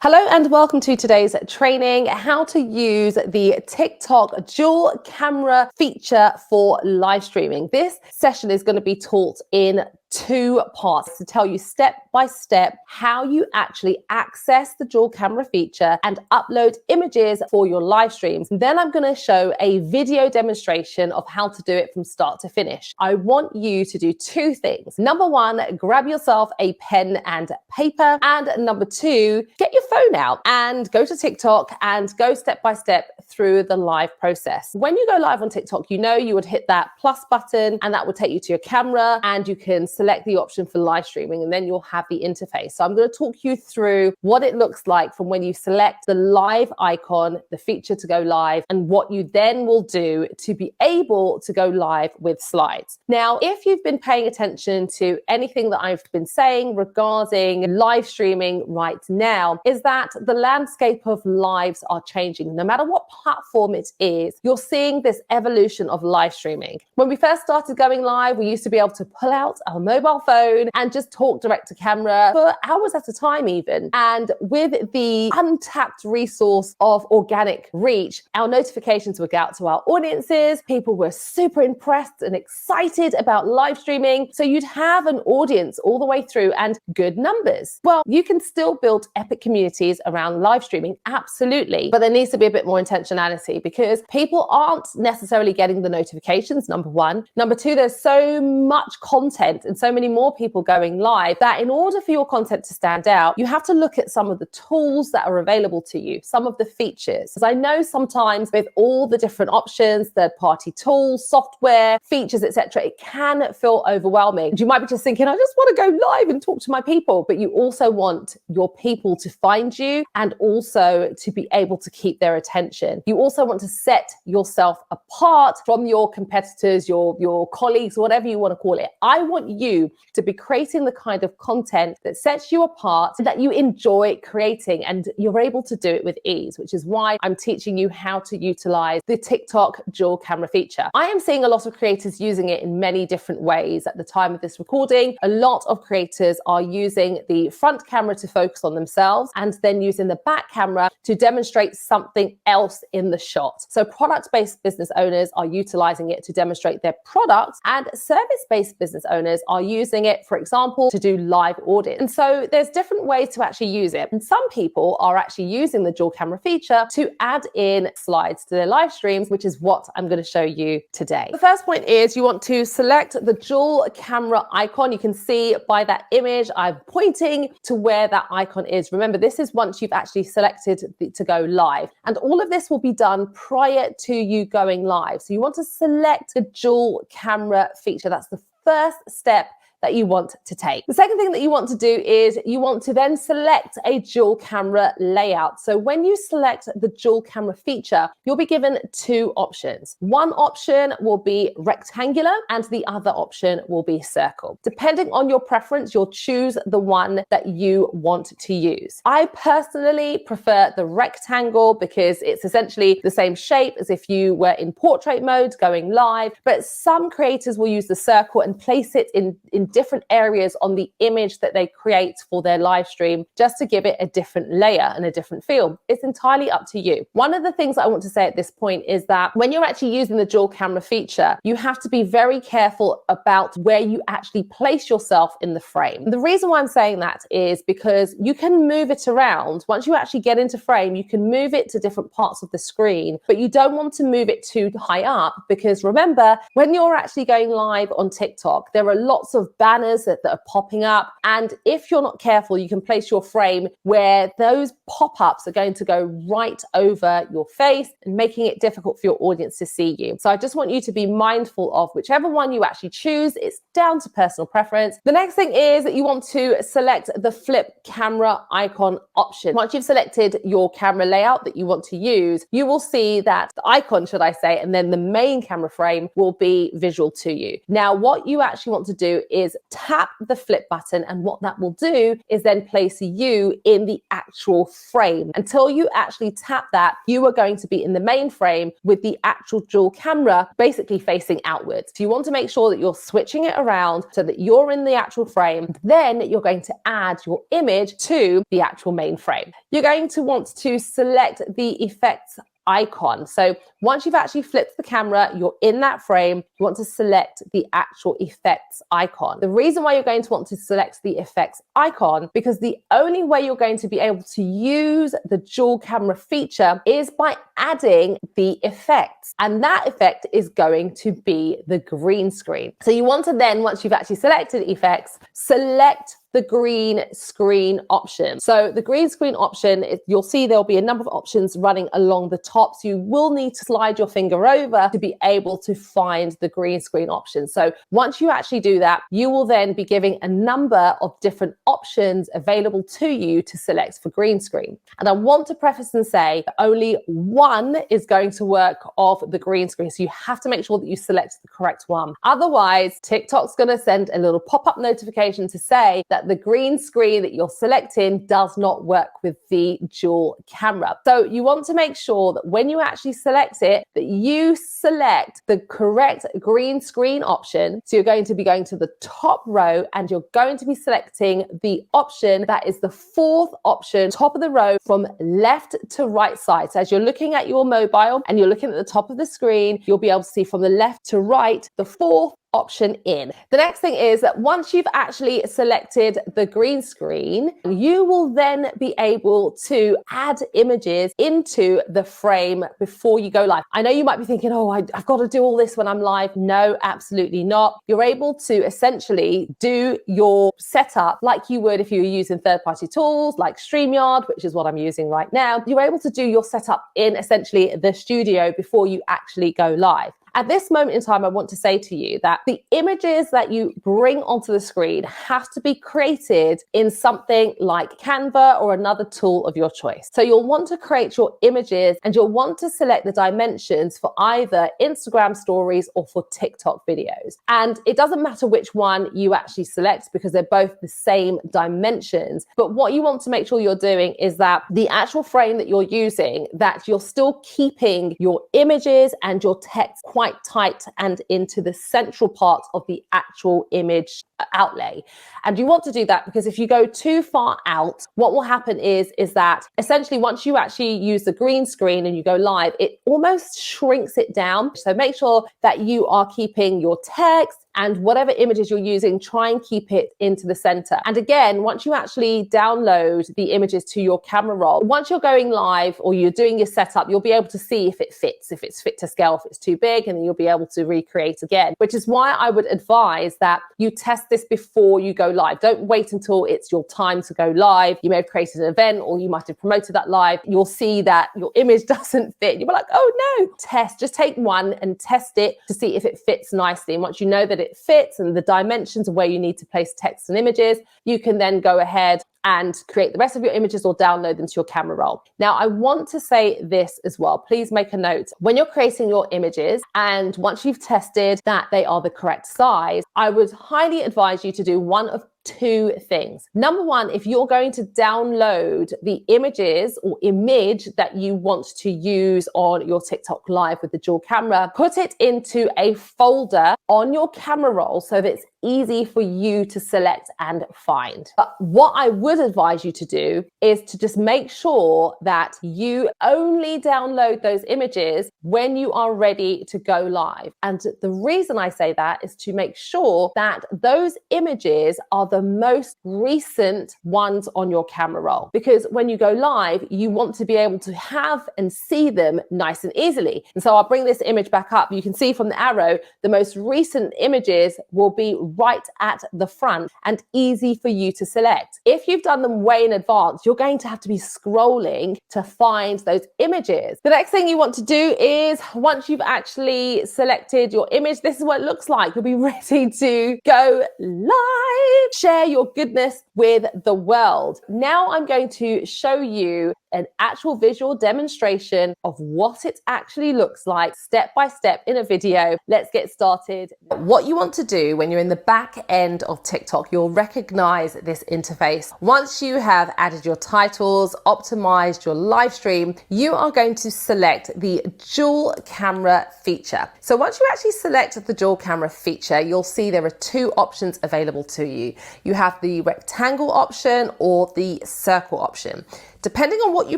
Hello and welcome to today's training, how to use the TikTok dual camera feature for live streaming. This session is going to be taught in two parts to tell you step by step how you actually access the dual camera feature and upload images for your live streams. And then I'm going to show a video demonstration of how to do it from start to finish. I want you to do two things. Number one, grab yourself a pen and paper. And number two, get your phone out and go to TikTok and go step by step through the live process. When you go live on TikTok, you know you would hit that plus button and that will take you to your camera and you can select the option for live streaming and then you'll have the interface. So I'm going to talk you through what it looks like from when you select the live icon, the feature to go live, and what you then will do to be able to go live with slides. Now, if you've been paying attention to anything that I've been saying regarding live streaming right now, is that the landscape of lives are changing. No matter what platform it is, you're seeing this evolution of live streaming. When we first started going live, we used to be able to pull out our mobile phone and just talk direct to camera for hours at a time even. And with the untapped resource of organic reach, our notifications would go out to our audiences. People were super impressed and excited about live streaming. So you'd have an audience all the way through and good numbers. Well, you can still build epic communities around live streaming, absolutely. But there needs to be a bit more intentionality because people aren't necessarily getting the notifications, number one. Number two, there's so much content and so many more people going live that in order for your content to stand out, you have to look at some of the tools that are available to you, some of the features. Because I know sometimes with all the different options, third-party tools, software, features, etc., it can feel overwhelming. You might be just thinking, I just want to go live and talk to my people, but you also want your people to find you and also to be able to keep their attention. You also want to set yourself apart from your competitors, your colleagues, whatever you want to call it. I want you to be creating the kind of content that sets you apart, that you enjoy creating, and you're able to do it with ease, which is why I'm teaching you how to utilize the TikTok dual camera feature. I am seeing a lot of creators using it in many different ways. At the time of this recording, a lot of creators are using the front camera to focus on themselves and then using the back camera to demonstrate something else in the shot. So product-based business owners are utilizing it to demonstrate their products, and service-based business owners are using it, for example, to do live audience. And so there's different ways to actually use it. And some people are actually using the dual camera feature to add in slides to their live streams, which is what I'm going to show you today. The first point is you want to select the dual camera icon. You can see by that image, I'm pointing to where that icon is. Remember, this is once you've actually selected to go live. And all of this will be done prior to you going live. So you want to select the dual camera feature. That's the first step that you want to take. The second thing that you want to do is you want to then select a dual camera layout. So when you select the dual camera feature, you'll be given two options. One option will be rectangular and the other option will be circle. Depending on your preference, you'll choose the one that you want to use. I personally prefer the rectangle because it's essentially the same shape as if you were in portrait mode going live, but some creators will use the circle and place it in different areas on the image that they create for their live stream just to give it a different layer and a different feel. It's entirely up to you. One of the things I want to say at this point is that when you're actually using the dual camera feature, you have to be very careful about where you actually place yourself in the frame. The reason why I'm saying that is because you can move it around. Once you actually get into frame, you can move it to different parts of the screen, but you don't want to move it too high up because remember, when you're actually going live on TikTok, there are lots of banners that are popping up. And if you're not careful, you can place your frame where those pop-ups are going to go right over your face and making it difficult for your audience to see you. So I just want you to be mindful of whichever one you actually choose. It's down to personal preference. The next thing is that you want to select the flip camera icon option. Once you've selected your camera layout that you want to use, you will see that the icon, should I say, and then the main camera frame will be visual to you. Now, what you actually want to do is is tap the flip button, and what that will do is then place you in the actual frame. Until you actually tap that, you are going to be in the main frame with the actual dual camera basically facing outwards. So you want to make sure that you're switching it around so that you're in the actual frame. Then you're going to add your image to the actual main frame. You're going to want to select the effects icon. So once you've actually flipped the camera, you're in that frame, you want to select the actual effects icon. The reason why you're going to want to select the effects icon, because the only way you're going to be able to use the dual camera feature is by adding the effects. And that effect is going to be the green screen. So you want to then, once you've actually selected effects, select the green screen option. So the green screen option, you'll see there'll be a number of options running along the top. So you will need to slide your finger over to be able to find the green screen option. So once you actually do that, you will then be giving a number of different options available to you to select for green screen. And I want to preface and say that only one is going to work of the green screen. So you have to make sure that you select the correct one. Otherwise, TikTok's going to send a little pop-up notification to say that the green screen that you're selecting does not work with the dual camera. So you want to make sure that when you actually select it, that you select the correct green screen option. So you're going to be going to the top row and you're going to be selecting the option that is the fourth option, top of the row from left to right side. So as you're looking at your mobile and you're looking at the top of the screen, you'll be able to see from the left to right, the fourth option in. The next thing is that once you've actually selected the green screen, you will then be able to add images into the frame before you go live. I know you might be thinking, oh, I've got to do all this when I'm live. No, absolutely not. You're able to essentially do your setup like you would if you were using third-party tools like StreamYard, which is what I'm using right now. You're able to do your setup in essentially the studio before you actually go live. At this moment in time, I want to say to you that the images that you bring onto the screen have to be created in something like Canva or another tool of your choice. So you'll want to create your images and you'll want to select the dimensions for either Instagram stories or for TikTok videos. And it doesn't matter which one you actually select because they're both the same dimensions. But what you want to make sure you're doing is that the actual frame that you're using, that you're still keeping your images and your text quite tight and into the central part of the actual image outlay. And you want to do that because if you go too far out, what will happen is that essentially once you actually use the green screen and you go live, it almost shrinks it down. So make sure that you are keeping your text and whatever images you're using, try and keep it into the center. And again, once you actually download the images to your camera roll, once you're going live or you're doing your setup, you'll be able to see if it fits, if it's fit to scale, if it's too big, and then you'll be able to recreate again, which is why I would advise that you test this before you go live. Don't wait until it's your time to go live. You may have created an event or you might have promoted that live. You'll see that your image doesn't fit. You'll be like, oh no, test, just take one and test it to see if it fits nicely. And once you know that it fits and the dimensions of where you need to place text and images, you can then go ahead and create the rest of your images or download them to your camera roll. Now, I want to say this as well. Please make a note. When you're creating your images and once you've tested that they are the correct size, I would highly advise you to do one of two things. Number one, if you're going to download the images or image that you want to use on your TikTok live with the dual camera, put it into a folder on your camera roll so that it's easy for you to select and find. But what I would advise you to do is to just make sure that you only download those images when you are ready to go live. And the reason I say that is to make sure that those images are the most recent ones on your camera roll. Because when you go live, you want to be able to have and see them nice and easily. And so I'll bring this image back up. You can see from the arrow, the most recent images will be right at the front and easy for you to select. If you've done them way in advance, you're going to have to be scrolling to find those images. The next thing you want to do is once you've actually selected your image, this is what it looks like. You'll be ready to go live. Share your goodness with the world. Now I'm going to show you an actual visual demonstration of what it actually looks like step by step in a video. Let's get started. What you want to do when you're in the back end of TikTok, you'll recognize this interface. Once you have added your titles, optimized your live stream, you are going to select the dual camera feature. So once you actually select the dual camera feature, you'll see there are two options available to you. You have the rectangle option or the circle option. Depending on what you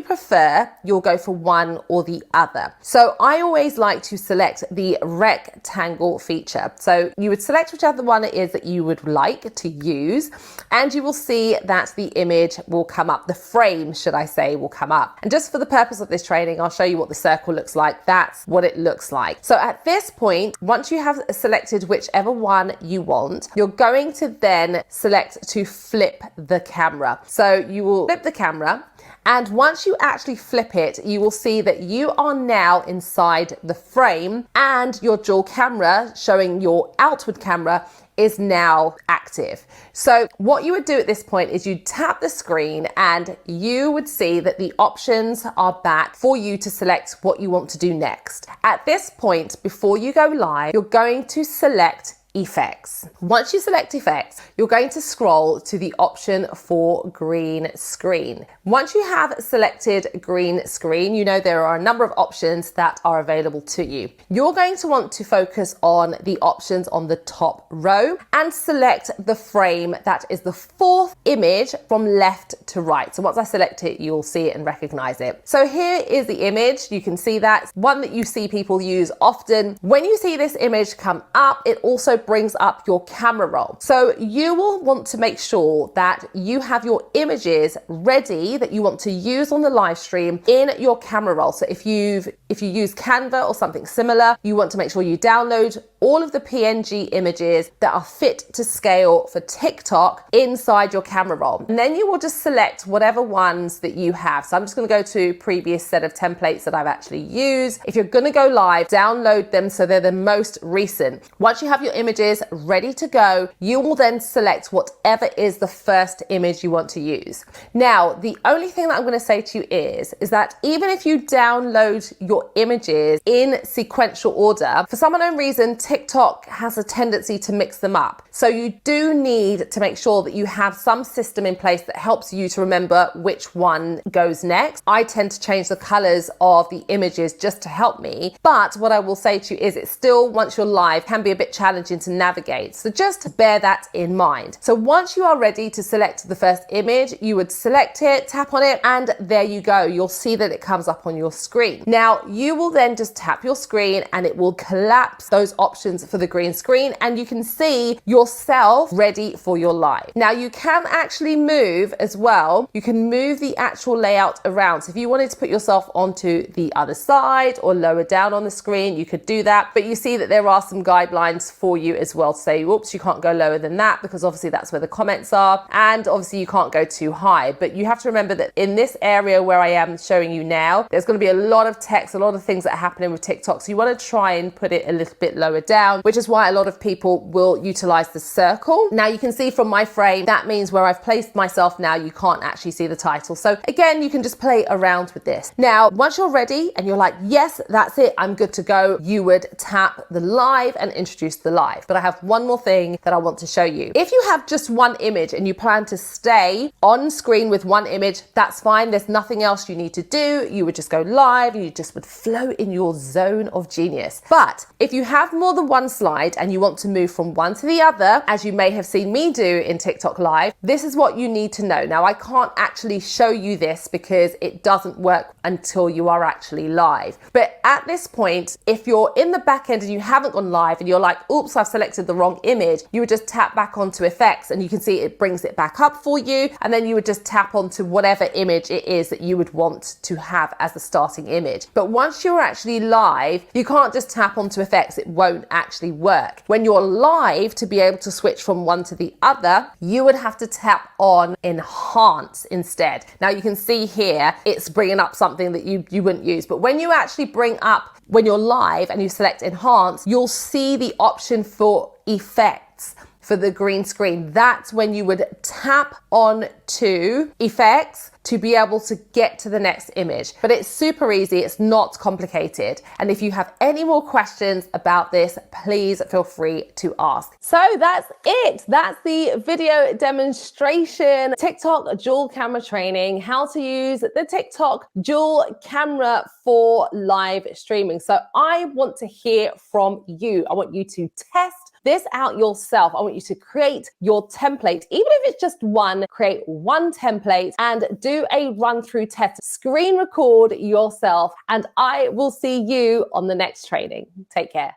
prefer, you'll go for one or the other. So I always like to select the rectangle feature. So you would select whichever one it is that you would like to use, and you will see that the image will come up. The frame, should I say, will come up. And just for the purpose of this training, I'll show you what the circle looks like. That's what it looks like. So at this point, once you have selected whichever one you want, you're going to then select to flip the camera. So you will flip the camera, and once you actually flip it, you will see that you are now inside the frame and your dual camera showing your outward camera is now active. So what you would do at this point is you tap the screen and you would see that the options are back for you to select what you want to do next. At this point, before you go live, you're going to select effects. Once you select effects, you're going to scroll to the option for green screen. Once you have selected green screen, you know there are a number of options that are available to you. You're going to want to focus on the options on the top row and select the frame that is the fourth image from left to right. So once I select it, you'll see it and recognize it. So here is the image. You can see that one that you see people use often. When you see this image come up, it also brings up your camera roll. So you will want to make sure that you have your images ready that you want to use on the live stream in your camera roll. So if you use Canva or something similar, you want to make sure you download all of the PNG images that are fit to scale for TikTok inside your camera roll. And then you will just select whatever ones that you have. So I'm just going to go to previous set of templates that I've actually used. If you're going to go live, download them so they're the most recent. Once you have your images ready to go, you will then select whatever is the first image you want to use. Now, the only thing that I'm going to say to you is that even if you download your images in sequential order, for some unknown reason, TikTok has a tendency to mix them up. So you do need to make sure that you have some system in place that helps you to remember which one goes next. I tend to change the colors of the images just to help me. But what I will say to you is it still, once you're live, can be a bit challenging to navigate. So just bear that in mind. So once you are ready to select the first image, you would select it, tap on it, and there you go. You'll see that it comes up on your screen. Now you will then just tap your screen and it will collapse those options for the green screen, and you can see yourself ready for your live. Now you can actually move as well. You can move the actual layout around. So if you wanted to put yourself onto the other side or lower down on the screen, you could do that. But you see that there are some guidelines for you as well to say, whoops, you can't go lower than that because obviously that's where the comments are. And obviously you can't go too high. But you have to remember that in this area where I am showing you now, there's going to be a lot of text, a lot of things that are happening with TikTok. So you want to try and put it a little bit lower down, which is why a lot of people will utilize the circle. Now you can see from my frame, that means where I've placed myself now, you can't actually see the title. So again, you can just play around with this. Now, once you're ready and you're like, yes, that's it, I'm good to go, you would tap the live and introduce the live. But I have one more thing that I want to show you. If you have just one image and you plan to stay on screen with one image, that's fine. There's nothing else you need to do. You would just go live and you just would flow in your zone of genius. But if you have more than one slide and you want to move from one to the other, as you may have seen me do in TikTok Live, this is what you need to know. Now, I can't actually show you this because it doesn't work until you are actually live. But at this point, if you're in the back end and you haven't gone live and you're like, oops, I've selected the wrong image, you would just tap back onto effects and you can see it brings it back up for you. And then you would just tap onto whatever image it is that you would want to have as the starting image. But once you're actually live, you can't just tap onto effects. It won't actually work. When you're live, to be able to switch from one to the other, you would have to tap on enhance instead. Now you can see here, it's bringing up something that you wouldn't use. But when you actually bring up, when you're live and you select enhance, you'll see the option for effects for the green screen. That's when you would tap on to effects to be able to get to the next image. But it's super easy, it's not complicated. And if you have any more questions about this, please feel free to ask. So that's it. That's the video demonstration, TikTok dual camera training, how to use the TikTok dual camera for live streaming. So I want to hear from you. I want you to test this out yourself. I want you to create your template, even if it's just one, create one template and do a run through test, screen record yourself, and I will see you on the next training. Take care.